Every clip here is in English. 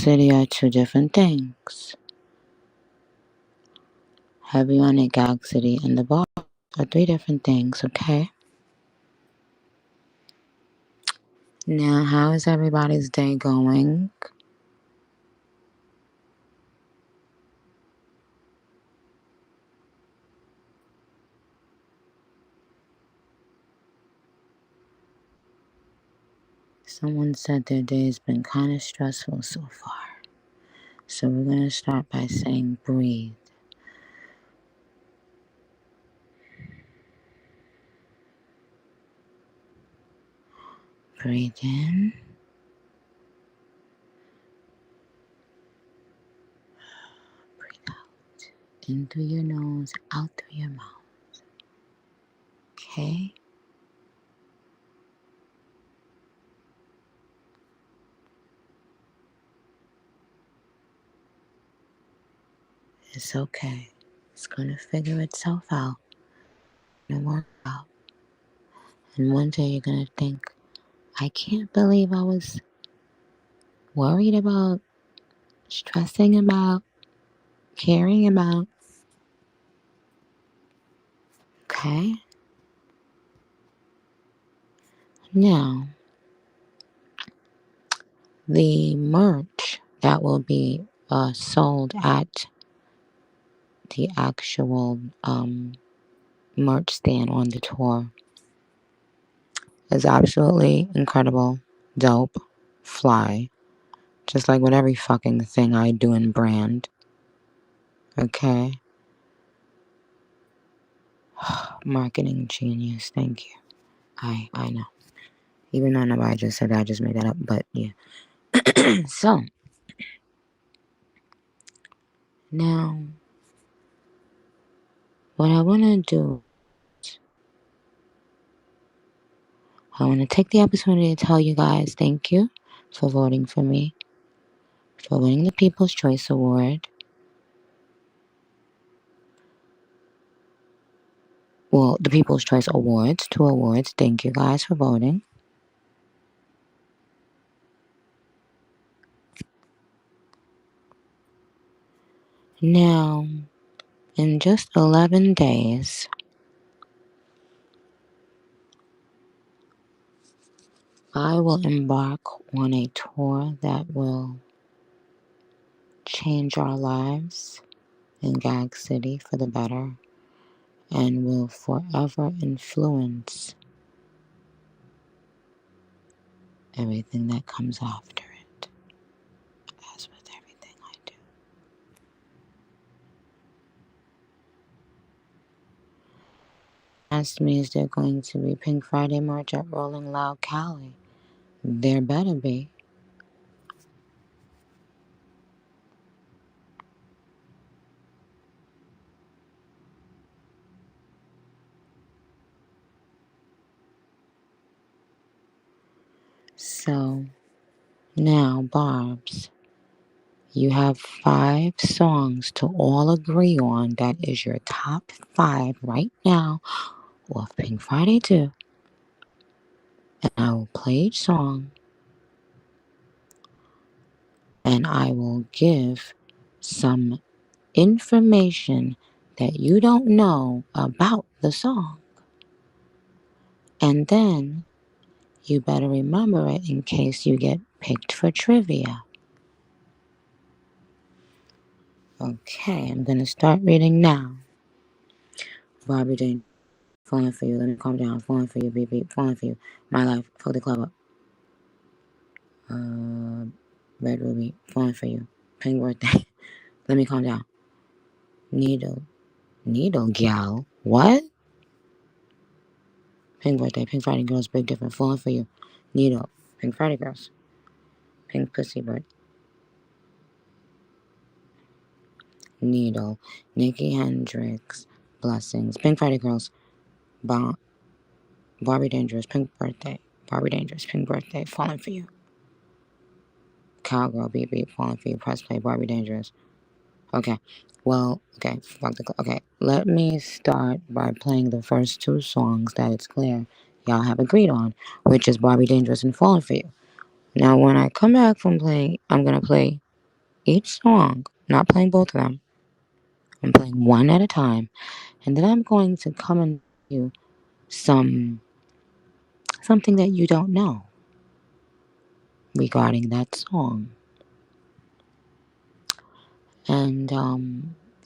City are two different things. Heavy on it, Gag City, and the bar are three different things, okay? Now, how is everybody's day going? Someone said their day has been kind of stressful so far. So we're going to start by saying breathe. Breathe in. Breathe out. In through your nose, out through your mouth. Okay? It's okay. It's going to figure itself out. It'll work out. And one day you're going to think, I can't believe I was worried about, stressing about, caring about. Okay? Now, the merch that will be sold at the actual merch stand on the tour is absolutely incredible, dope, fly, just like with every fucking thing I do in brand. Okay? Marketing genius, thank you. I know. Even though nobody just said that, I just made that up, but yeah. So, now, what I want to do, I want to take the opportunity to tell you guys thank you for voting for me, for winning the People's Choice Award. Well, the People's Choice Awards, 2 awards. Thank you guys for voting. Now, in just 11 days, I will embark on a tour that will change our lives in Gag City for the better and will forever influence everything that comes after it, as with everything I do. Asked me, is there going to be Pink Friday merch at Rolling Loud Cali? There better be. So, now, Barbs, you have 5 songs to all agree on that is your top 5 right now of Pink Friday 2. And I will play each song and I will give some information that you don't know about the song. And then you better remember it in case you get picked for trivia. Okay, I'm going to start reading now. Barbie Jane, falling for you. Let me calm down. Falling for you, beep beep. Falling for you. My life. Fuck the club up. Red Ruby. Falling for you. Pink birthday. Let me calm down. Needle. Needle gal. What? Pink birthday. Pink Friday girls. Big difference. Falling for you. Needle. Pink Friday girls. Pink pussy bird. Needle. Nikki Hendrix. Blessings. Pink Friday girls. Barbie Dangerous. Pink birthday. Barbie Dangerous. Pink birthday. Falling for you. Cowgirl. Beep beep. Falling for you. Press play. Barbie Dangerous. Okay. Well, okay. Okay. Let me start by playing the first 2 songs that it's clear y'all have agreed on, which is Barbie Dangerous and Falling for You. Now, when I come back from playing, I'm going to play each song, not playing both of them. I'm playing one at a time, and then I'm going to come and tell you some something that you don't know regarding that song. And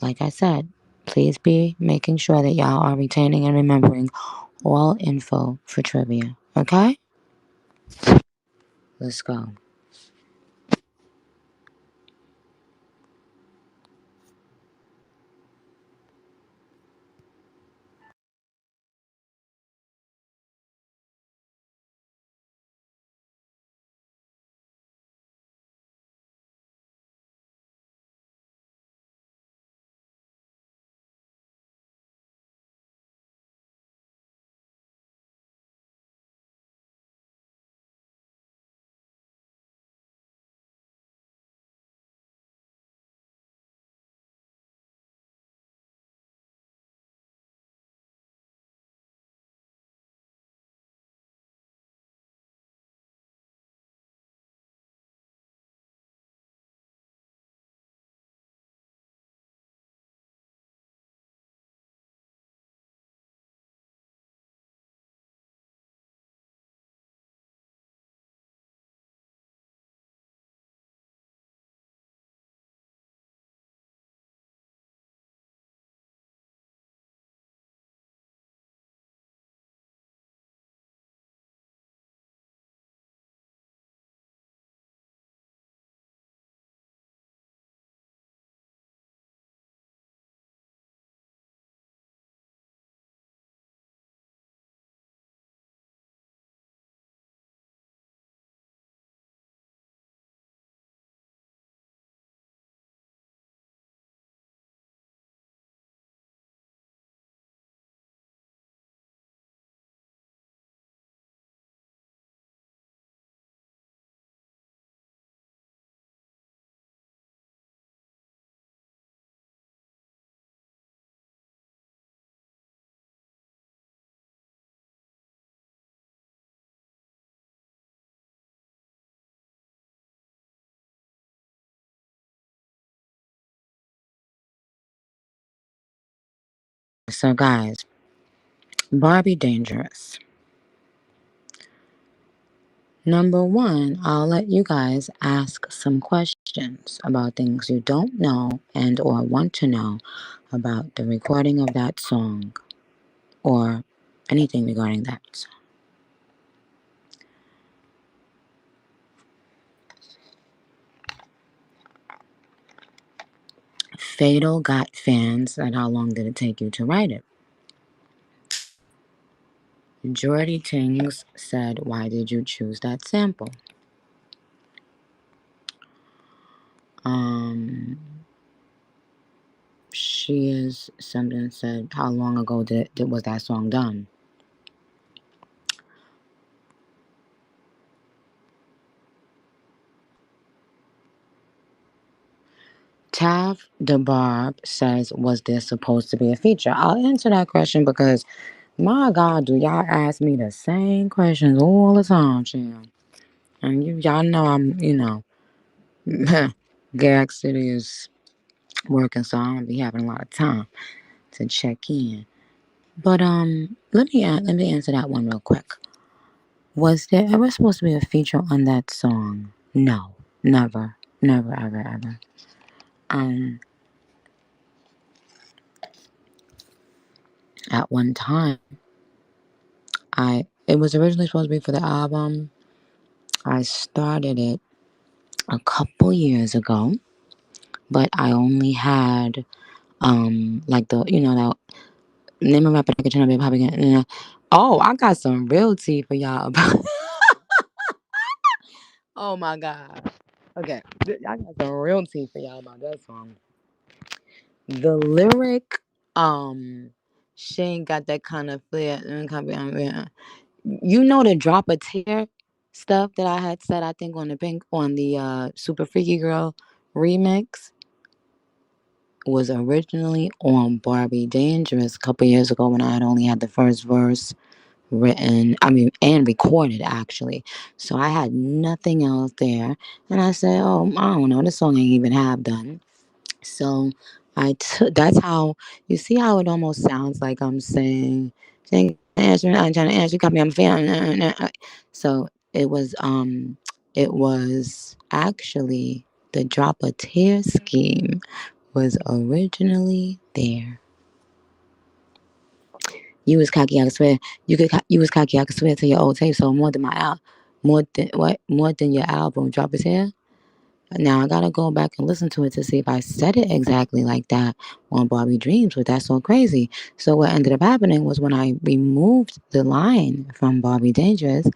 like I said, please be making sure that y'all are retaining and remembering all info for trivia. Okay? Let's go. So, guys, Barbie Dangerous. Number one, I'll let you guys ask some questions about things you don't know and or want to know about the recording of that song or anything regarding that song. Fatal got fans, and how long did it take you to write it? Jordy Tings said, why did you choose that sample? Um, she is something said, how long ago was that song done? Tav DeBarb says, was this supposed to be a feature? I'll answer that question because, my God, do y'all ask me the same questions all the time, chill. And y'all know Gag City is working, so I don't be having a lot of time to check in. But let me answer that one real quick. Was there ever supposed to be a feature on that song? No, never, never, ever, ever. Um, at one time, it was originally supposed to be for the album. I started it a couple years ago, but I only had like the that name of rapper that can be popping in. Oh, I got some real tea for y'all about. Oh my god. Okay, I got some real tea for y'all about that song. The lyric, she ain't got that kind of flair. You know the drop a tear stuff that I had said I think on the pink on the Super Freaky Girl remix was originally on Barbie Dangerous a couple years ago when I had only had the first verse written, I mean, and recorded actually. So I had nothing else there. And I said, oh, I don't know, this song ain't even half done. So I took, that's how, you see how it almost sounds like I'm saying, I'm trying to answer, you got me, I'm feeling. So it was actually the drop a tear scheme was originally there. You was cocky, I swear. You was cocky, I swear to your old tape. So more than your album. Drop his hair. Now I gotta go back and listen to it to see if I said it exactly like that on Barbie Dreams, but that's so crazy. So what ended up happening was when I removed the line from Barbie Dangerous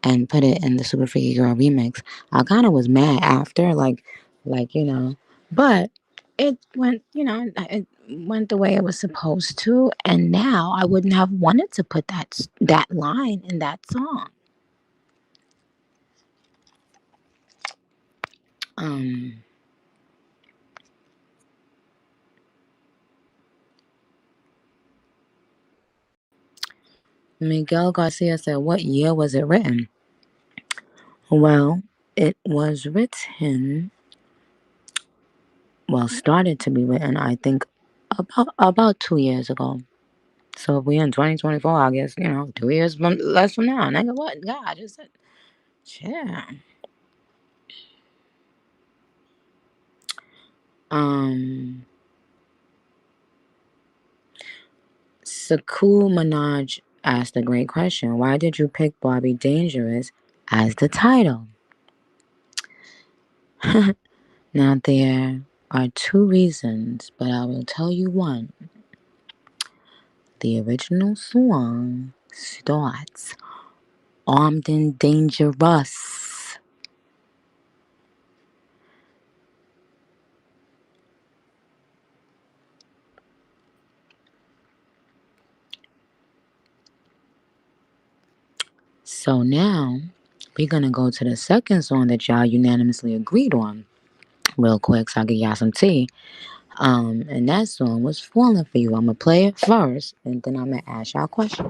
and put it in the Super Freaky Girl remix, I kind of was mad after, like but it went, it went the way it was supposed to, and now I wouldn't have wanted to put that line in that song. Um, Miguel Garcia said, "What year was it written?" Well, it was written, well, started to be written, I think, about 2 years ago. So if we in 2024, I guess, 2 years less from now. Nigga, what? God, I just said, yeah. Um, Saku Minaj asked a great question. Why did you pick Barbie Dangerous as the title? Now, there are two reasons, but I will tell you one. The original song starts armed and dangerous. So now we're gonna go to the second song that y'all unanimously agreed on, real quick, so I can get y'all some tea. And that song was "Falling for You." I'm gonna play it first, and then I'm gonna ask y'all a question.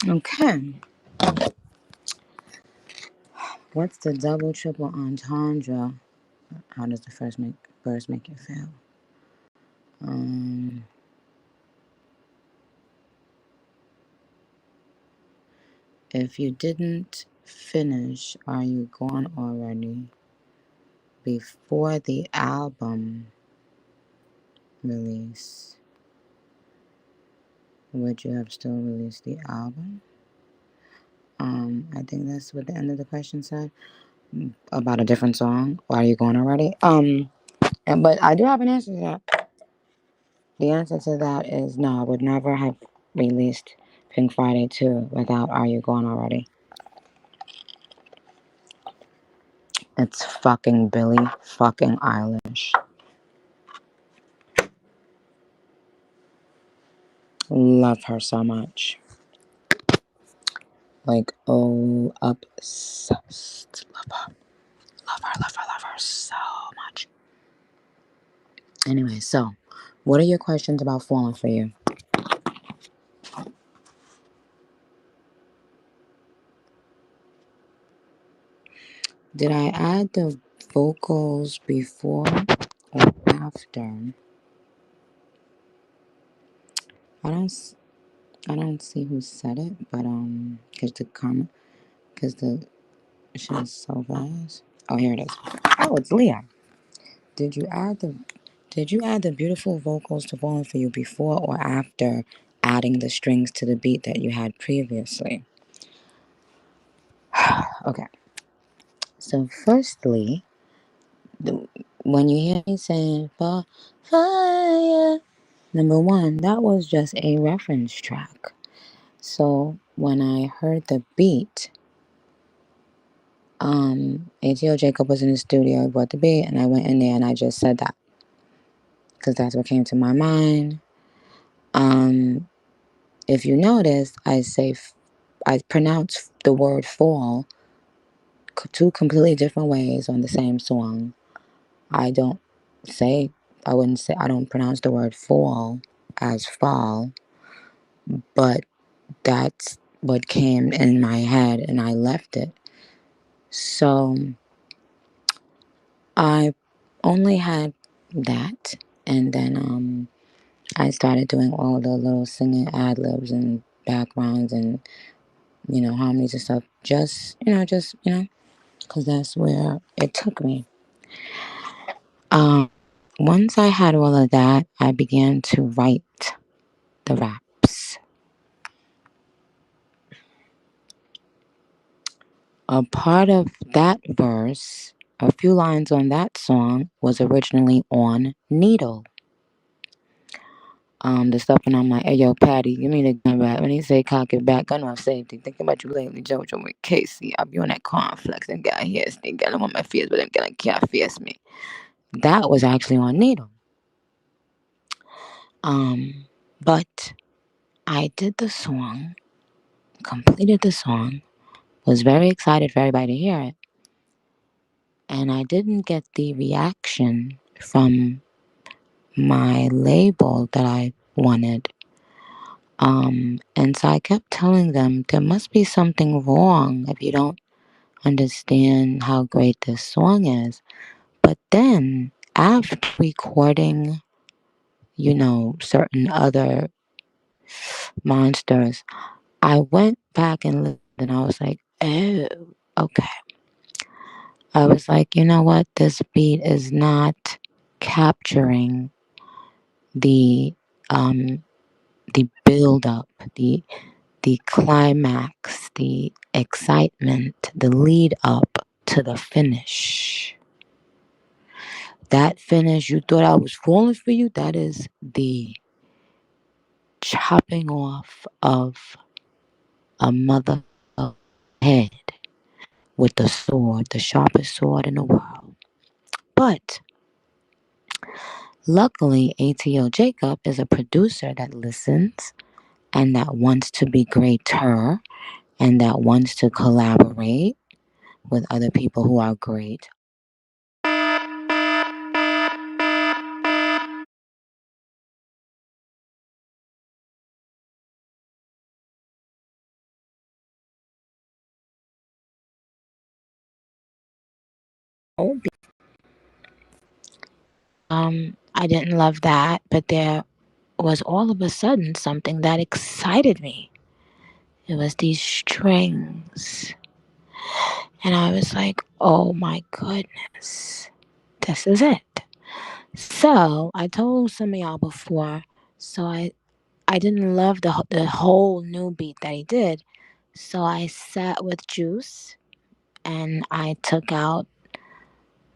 Okay. What's the double triple entendre? How does the first make verse make you feel? Um, if you didn't finish, are you gone already? Before the album release, would you have still released the album? I think that's what the end of the question said about a different song. Or are you gone already? But I do have an answer to that. The answer to that is no. I would never have released Pink Friday 2 without Are You Gone Already? It's fucking Billie fucking Eilish. Love her so much. Like, oh, obsessed. Love her. Love her, love her, love her so much. Anyway, so what are your questions about Falling for You? Did I add the vocals before or after? I don't. I don't see who said it, but cause the shit is so fast. Oh, here it is. Oh, it's Leah. Did you add the Did you add the beautiful vocals to Falling for You before or after adding the strings to the beat that you had previously? Okay. So, firstly, the, when you hear me saying fire, number one, that was just a reference track. So, when I heard the beat, ATO Jacob was in the studio, he brought the beat, and I went in there and I just said that because that's what came to my mind. Um, if you notice, I pronounce the word fall two completely different ways on the same song. I don't say, I wouldn't say, I don't pronounce the word fall as fall, but that's what came in my head and I left it. So I only had that, and then I started doing all the little singing ad libs and backgrounds and harmonies and stuff. Because that's where it took me. Um, Once I had all of that, I began to write the raps. A part of that verse, a few lines on that song, was originally on Needle. The stuff when I'm like, hey yo, Patty, give me the gun back. When he say cock it back, gun off safety. Thinking about you lately, Jojo with Casey. I be on that cornflakes and got here, stink. Got him on my fears, but I'm gonna can't face me. That was actually on Needle. But I did the song, completed the song, was very excited for everybody to hear it, and I didn't get the reaction from my label that I wanted. And so I kept telling them there must be something wrong if you don't understand how great this song is. But then after recording, certain other monsters, I went back and listened and I was like, oh, okay. I was like, you know what? This beat is not capturing the um the build up, the climax, the excitement, the lead up to the finish. That finish, you thought I was falling for you? That is the chopping off of a mother head with the sword, the sharpest sword in the world. But luckily, ATO Jacob is a producer that listens and that wants to be greater and that wants to collaborate with other people who are great. old beat. I didn't love that, but there was all of a sudden something that excited me. It was these strings. And I was like, oh my goodness, this is it. So I told some of y'all before, so I didn't love the whole new beat that he did. So I sat with Juice and I took out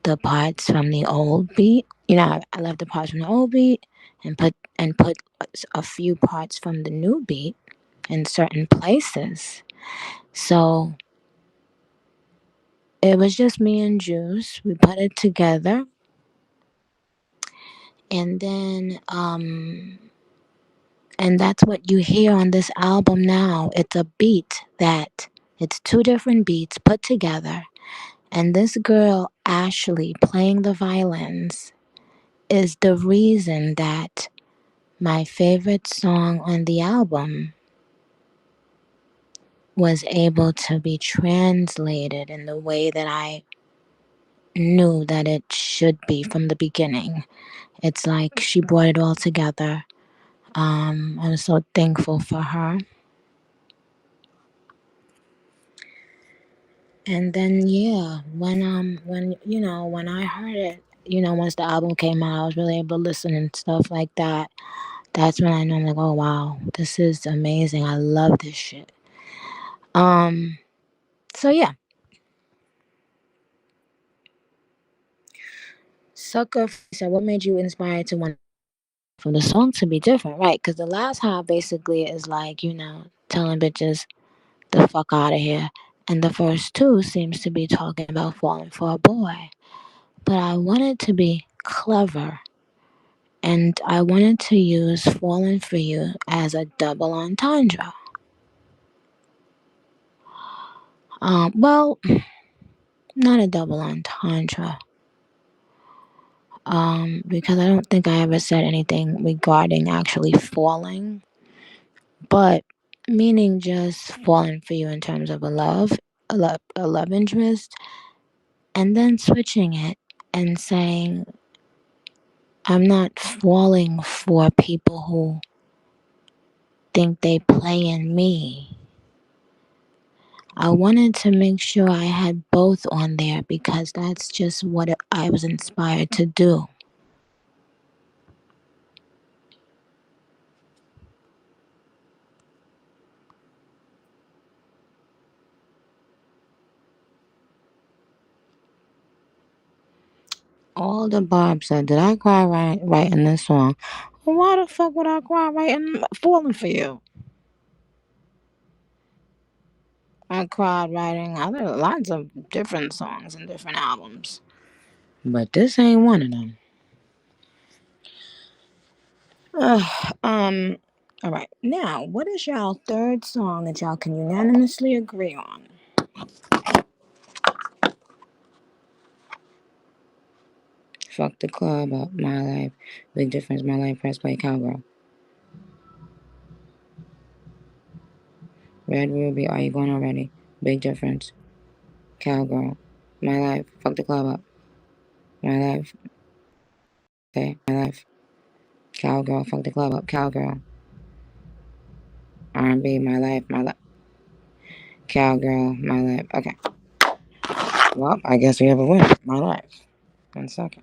the parts from the old beat. I left the parts from the old beat and put a few parts from the new beat in certain places. So it was just me and Juice. We put it together, and then and that's what you hear on this album now. It's a beat that it's two different beats put together, and this girl Ashley playing the violins is the reason that my favorite song on the album was able to be translated in the way that I knew that it should be from the beginning. It's like she brought it all together. I was so thankful for her. And then yeah, when I heard it, once the album came out, I was really able to listen and stuff like that. That's when I know I'm like, oh wow, this is amazing. I love this shit. Um, so yeah, Sucker said, what made you inspired to want for the song to be different, right? Because the last half basically is like, telling bitches the fuck out of here, and the first two seems to be talking about falling for a boy. But I wanted to be clever, and I wanted to use falling for you as a double entendre. Well, not a double entendre. Because I don't think I ever said anything regarding actually falling, but meaning just falling for you in terms of a love interest, and then switching it and saying, I'm not falling for people who think they play in me. I wanted to make sure I had both on there because that's just what I was inspired to do. All the Bob said, did I cry writing this song? Why the fuck would I cry writing Falling for You? I cried writing other lots of different songs and different albums. But this ain't one of them. Um all right. Now, what is y'all third song that y'all can unanimously agree on? Fuck the club up, my life. Big difference, my life, press play, cowgirl. Red Ruby, are you going already? Big difference. Cowgirl. My life. Fuck the club up. My life. Okay. My life. Cowgirl. Fuck the club up. Cowgirl. R&B. My life. My life. Cowgirl. My life. Okay. Well, I guess we have a winner. My life. 1 second.